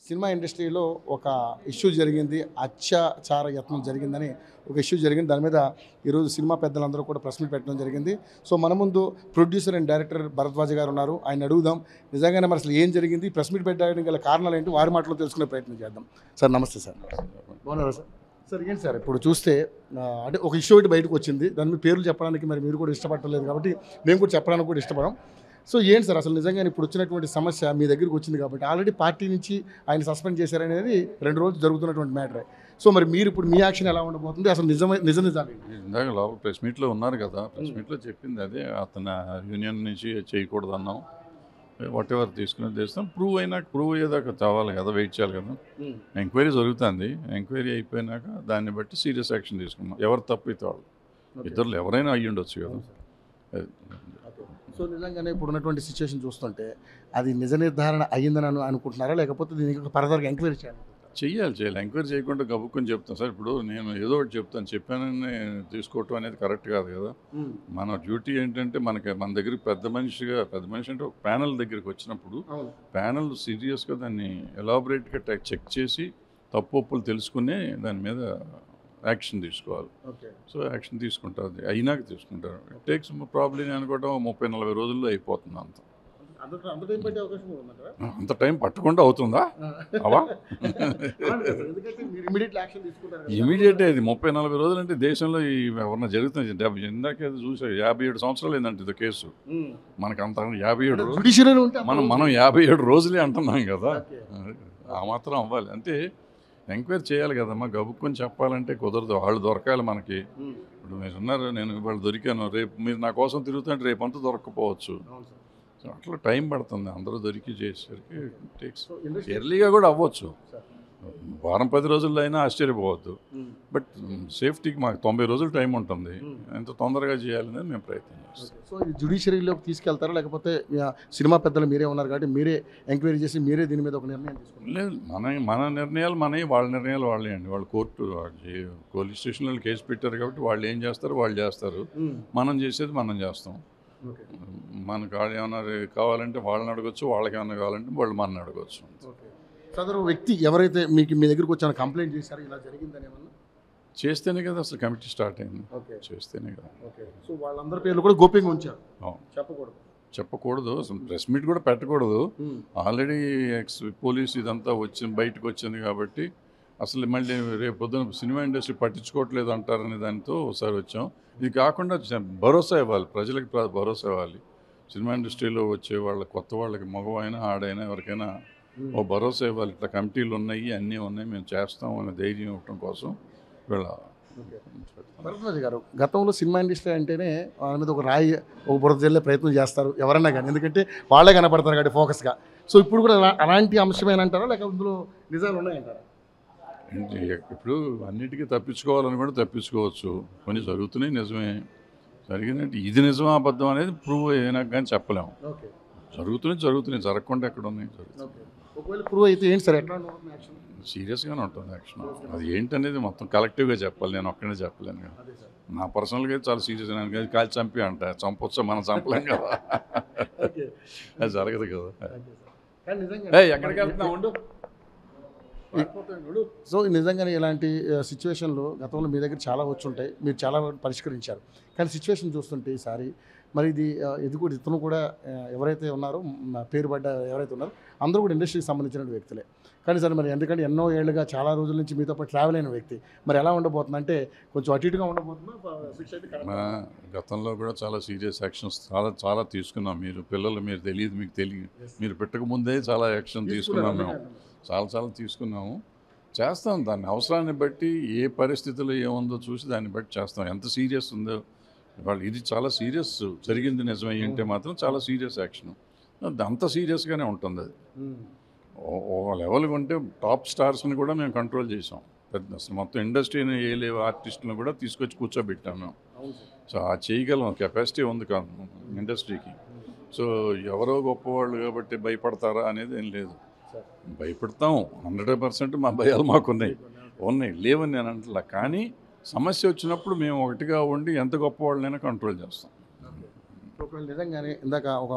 Cinema ఇండస్ట్రీలో ఒక issue జరిగింది, అత్యాచార యత్నం జరిగిందని ఒక ఇష్యూ జరిగింది. దాని మీద ఈరోజు సినిమా పెద్దలందరూ కూడా ప్రెస్ మీట్ పెట్టడం జరిగింది. సో మన ముందు ప్రొడ్యూసర్ అండ్ డైరెక్టర్ భరద్వాజ్ గారు ఉన్నారు. ఆయన అడుగుదాం నిజంగానే మరి అసలు ఏం జరిగింది, ప్రెస్ మీట్ పెట్టడానికి గల కారణాలు ఏంటి, వారి మాటలో తెలుసుకునే ప్రయత్నం చేద్దాం. సార్ నమస్తే సార్. బాగున్నారా సార్? సార్ ఏంటి సార్ ఇప్పుడు చూస్తే అంటే ఒక ఇష్యూ ఒకటి బయటకు వచ్చింది, దాని మీద పేర్లు చెప్పడానికి మరి మీరు కూడా ఇష్టపడలేదు కాబట్టి మేము కూడా చెప్పడానికి కూడా ఇష్టపడం. సో ఏంటి సార్ అసలు నిజంగా ఇప్పుడు వచ్చినటువంటి సమస్య మీ దగ్గరికి వచ్చింది కాబట్టి ఆల్రెడీ పార్టీ నుంచి ఆయన సస్పెండ్ చేశారనేది 2 రోజులు జరుగుతున్నటువంటి మ్యాటరే. సో మరి మీరు ఇప్పుడు మీ యాక్షన్ ఎలా ఉండబోతుంది, అసలు నిజాలు ఇందాక లోపల ప్రెస్ మీట్లో ఉన్నారు కదా, ప్రెస్ మీట్లో చెప్పింది అదే, అతను యూనియన్ నుంచి చేయకూడదు అన్నాం. వాట్ ఎవర్ తీసుకునేది చేస్తాం, ప్రూవ్ అయ్యేదాకా చావాలి కదా, వెయిట్ చేయాలి కదా. ఎంక్వైరీ జరుగుతుంది, ఎంక్వైరీ అయిపోయినాక దాన్ని బట్టి సీరియస్ యాక్షన్ తీసుకున్నాం. ఎవరు తప్పు అయితే వాళ్ళు ఇద్దరు ఎవరైనా అయ్యి ఉండొచ్చు కదా. సో నిజంగానే ఇప్పుడు ఉన్నటువంటి సిచ్యువేషన్ చూస్తుంటే అది నిజ నిర్ధారణ అయ్యిందని అనుకుంటున్నారా, లేకపోతే దీనికి ఫర్దర్గా ఎంక్వైరీ చేయాలి. ఎంక్వైరీ చేయకుండా గబుక్కొని చెప్తాను సార్. ఇప్పుడు నేను ఏదో ఒకటి చెప్పానని తీసుకోవటం అనేది కరెక్ట్ కాదు కదా. మన డ్యూటీ ఏంటంటే మన దగ్గరికి పెద్ద మనిషి అంటే ఒక ప్యానల్ దగ్గరికి వచ్చినప్పుడు ప్యానల్ సీరియస్గా దాన్ని ఎలాబొరేట్గా చెక్ చేసి తప్పు ఒప్పులు తెలుసుకుని దాని మీద యాక్షన్ తీసుకోవాలి. సో యాక్షన్ తీసుకుంటారు, అయినాక తీసుకుంటారు. ఇట్ టేక్స్ ప్రాబ్లీ అనుకోవడం 30-40 రోజుల్లో అయిపోతుంది. అంత టైం పట్టకుండా అవుతుందా అవా? ఇమీడియట్ అది 30-40 రోజులు అంటే దేశంలో ఎవరన్నా జరుగుతుంది. ఇందాక చూసా 57 సంవత్సరాలు ఏంటంటే ఇది కేసు. మనకు అంత 57 రోజులు మనం 57 రోజులే అంటున్నాం కదా, ఆ మాత్రం అవ్వాలి. అంటే ఎంక్వైరీ చేయాలి కదమ్మా, గబుక్కొని చెప్పాలంటే కుదరదు. వాళ్ళు దొరకాలి మనకి. ఇప్పుడు మీరు ఉన్నారు, నేను ఇవాళ దొరికాను, రేపు మీరు నా కోసం తిరుగుతుంటే రేపు అంతా దొరకకపోవచ్చు. సో అట్లా టైం పడుతుంది, అందరూ దొరికి చేసేసరికి టేక్స్. ఎర్లీగా కూడా అవ్వచ్చు, 10 రోజుల్లో అయినా ఆశ్చర్యపోవద్దు. బట్ సేఫ్టీకి మాకు 90 రోజులు టైం ఉంటుంది, ఎంత తొందరగా చేయాలని మేము ప్రయత్నం చేస్తాం. సో ఇది జ్యుడిషియరీలోకి తీసుకెళ్తారా, లేకపోతే సినిమా పెద్దలు మీరే ఉన్నారు కాబట్టి మీరే ఎంక్వైరీ చేసి మీరే దీని మీద ఒక నిర్ణయం తీసుకుంటారు? లేదు, మన నిర్ణయాలు మనవి, వాళ్ళ నిర్ణయాలు వాళ్ళే అండి. వాళ్ళు కోర్టు పోలీస్ స్టేషన్లో కేసు పెట్టారు కాబట్టి వాళ్ళు ఏం చేస్తారు వాళ్ళు చేస్తారు, మనం చేసేది మనం చేస్తాం. మనకు ఏమైనా కావాలంటే వాళ్ళని అడగచ్చు, వాళ్ళకి ఏమైనా కావాలంటే వాళ్ళు మనని అడగచ్చు. సదరు వ్యక్తి ఎవరైతే మీకు మీ దగ్గరకు వచ్చాను కంప్లైంట్ చేశారు ఇలా జరిగిందని ఏమన్నా చేస్తేనే కదా అసలు కమిటీ స్టార్ట్ అయింది. చేస్తేనే కదా. సో వాళ్ళందరి పేర్లు కూడా గోప్యంగా ఉంచారు, చెప్పకూడదు, అసలు ప్రెస్ మీట్ కూడా పెట్టకూడదు. ఆల్రెడీ ఎక్స్ పోలీస్ ఇదంతా బయటకు వచ్చింది కాబట్టి అసలు మళ్ళీ రేపు పొద్దున సినిమా ఇండస్ట్రీ పట్టించుకోవట్లేదు అంటారనే దానితో ఒకసారి వచ్చాం. ఇది కాకుండా భరోసా ఇవ్వాలి, ప్రజలకు భరోసా ఇవ్వాలి. సినిమా ఇండస్ట్రీలో వచ్చే కొత్త వాళ్ళకి, మగవైనా ఆడైనా ఎవరికైనా ఓ భరోసా ఇవ్వాలి. ఇట్లా కమిటీలు ఉన్నాయి, అన్నీ ఉన్నాయి, మేము చేస్తాం అనే ధైర్యం ఇవ్వడం కోసం వీళ్ళ. భరద్వాజ్ గారు, గతంలో సినిమా ఇండస్ట్రీ అంటేనే వాళ్ళ మీద ఒక రాయి ఒక బురద జల్లే ప్రయత్నం చేస్తారు ఎవరన్నా కానీ, ఎందుకంటే వాళ్ళే కనపడతారు కాబట్టి ఫోకస్గా. సో ఇప్పుడు కూడా అలాంటి అంశమేనంటారా, లేక అందులో నిజాలు ఉన్నాయంటారా? ఇప్పుడు అన్నిటికీ తప్పించుకోవాలని కూడా తప్పించుకోవచ్చు, కొన్ని జరుగుతున్నాయి నిజమే. జరిగిందంటే ఇది నిజమా అబద్ధం అనేది ప్రూవ్ అయినా కానీ చెప్పలేము. జరుగుతున్నాయి, జరగకుండా ఎక్కడ ఉన్నాయి. ఒకవేళ ప్రూవ్ అయితే ఏంటి సార్, ఎట్లా సీరియస్గానే ఉంటుంది యాక్షన్. అది ఏంటనేది మొత్తం కలెక్టివ్గా చెప్పాలి, నేను ఒక్కడే చెప్పలేను కదా. నా పర్సనల్గా అయితే చాలా సీరియస్గా కాల్చి చంపి అంట, చంపొచ్చా మనం చంపలేం కదా, అది జరగదు కదా. ఎక్కడికి వెళ్తున్నా ఉండు. సో నిజంగానే ఇలాంటి సిచ్యువేషన్లు గతంలో మీ దగ్గర చాలా వచ్చి ఉంటాయి, మీరు చాలా పరిష్కరించారు. కానీ సిచ్యువేషన్ చూస్తుంటే ఈసారి మరి ఇది కూడా ఇతను కూడా ఎవరైతే ఉన్నారో పేరు పడ్డ ఎవరైతే ఉన్నారో అందరూ కూడా ఇండస్ట్రీకి సంబంధించిన వ్యక్తులే. కానీ సరే మరి ఎందుకంటే ఎన్నో ఏళ్ళుగా చాలా రోజుల నుంచి మీతో పాటు ట్రావెల్ అయిన వ్యక్తి, మరి ఎలా ఉండబోతుంది అంటే కొంచెం అటు ఇటుగా ఉండబోతుందా? గతంలో కూడా చాలా సీరియస్ యాక్షన్స్ చాలా తీసుకున్నాం. మీరు తెలియదు, మీకు తెలియదు, మీరు పెట్టకముందే చాలా యాక్షన్ తీసుకున్నాం మేము, చాలా తీసుకున్నాము. చేస్తాం, దాన్ని అవసరాన్ని బట్టి ఏ పరిస్థితుల్లో ఏముందో చూసి దాన్ని బట్టి చేస్తాం. ఎంత సీరియస్ ఉందో వాళ్ళు, ఇది చాలా సీరియస్ జరిగింది నిజమై ఉంటే మాత్రం చాలా సీరియస్ యాక్షన్, అంత సీరియస్గానే ఉంటుంది. అది ఒక లెవెల్గా ఉంటే టాప్ స్టార్స్ని కూడా మేము కంట్రోల్ చేసాం. అసలు మొత్తం ఇండస్ట్రీని ఏ లేవు ఆర్టిస్టులను కూడా తీసుకొచ్చి కూర్చోబెట్టాం మేము. సో ఆ చేయగలం కెపాసిటీ ఉంది కాదు ఇండస్ట్రీకి. సో ఎవరో గొప్పవాళ్ళు కాబట్టి భయపడతారా అనేది ఏం లేదు, భయపడతాం. 100% మా భయాలు మాకున్నాయి, లేవని నేను అంటలా. కానీ సమస్య వచ్చినప్పుడు మేము ఒకటిగా ఉండి ఎంత గొప్పవాళ్ళనైనా కంట్రోల్ చేస్తాం. ఒకవేళ నిజంగానే ఇందాక ఒక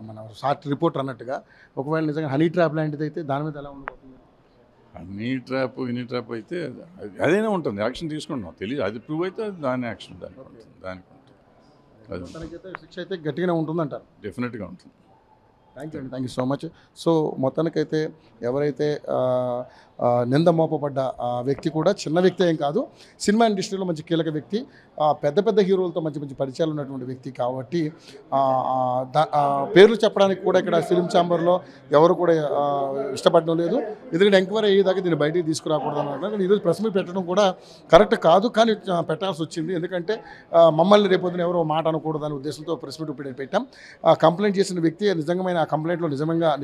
మన షార్ట్ రిపోర్ట్ అన్నట్టుగా ఒకవేళ నిజంగా హనీ ట్రాప్ లాంటిది అయితే దాని మీద ఎలా ఉండబోతుంది? అన్ని ట్రాప్ ఇన్ని ట్రాప్ అయితే అదేనే ఉంటుంది, యాక్షన్ తీసుకుంటాం. తెలియదు, అది ప్రూవ్ అయితే దాని యాక్షన్ దానికి ఉంటుంది, దానికి ఉంటుంది. అది మొత్తానికైతే శిక్ష అయితే గట్టిగానే ఉంటుందంటారు. డెఫినెట్గా ఉంటుంది. Thank you so much. So మొత్తానికైతే ఎవరైతే నింద మోపబడ్డ వ్యక్తి కూడా చిన్న వ్యక్తి ఏం కాదు, సినిమా ఇండస్ట్రీలో మంచి కీలక వ్యక్తి, పెద్ద పెద్ద హీరోలతో మంచి మంచి పరిచయాలు ఉన్నటువంటి వ్యక్తి కాబట్టి పేర్లు చెప్పడానికి కూడా ఇక్కడ ఫిలిం ఛాంబర్లో ఎవరు కూడా ఇష్టపడడం లేదు. ఎందుకంటే ఎంక్వైరీ అయ్యేదాకా దీన్ని బయటికి తీసుకురాకూడదు అన్నారు. ఈరోజు ప్రెస్ మీట్ పెట్టడం కూడా కరెక్ట్ కాదు, కానీ పెట్టాల్సి వచ్చింది. ఎందుకంటే మమ్మల్ని రేపొద్దున ఎవరో మాట అనకూడదు అనే ఉద్దేశంతో ప్రెస్ మీట్ పెట్టాం. కంప్లైంట్ చేసిన వ్యక్తి నిజంగా ఆ కంప్లైంట్లో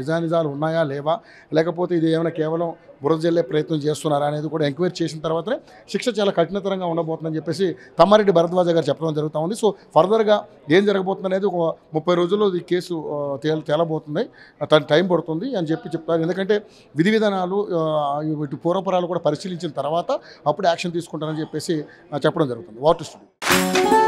నిజానిజాలు ఉన్నాయా లేవా, లేకపోతే ఇది ఏమైనా కేవలం బురద జల్లే ప్రయత్నం చేస్తున్నారా అనేది కూడా ఎంక్వైరీ చేసిన తర్వాతనే శిక్ష చాలా కఠినతరంగా ఉండబోతుందని చెప్పేసి తమ్మారెడ్డి భరద్వాజ గారు చెప్పడం జరుగుతూ ఉంది. సో ఫర్దర్గా ఏం జరగబోతుంది అనేది ఒక 30 రోజుల్లో ఈ కేసు తేలబోతుంది, టైం పడుతుంది అని చెప్తారు. ఎందుకంటే విధి విధానాలు ఇటు పూర్వపురాలు కూడా పరిశీలించిన తర్వాత అప్పుడు యాక్షన్ తీసుకుంటారని చెప్పేసి చెప్పడం జరుగుతుంది. Water studio.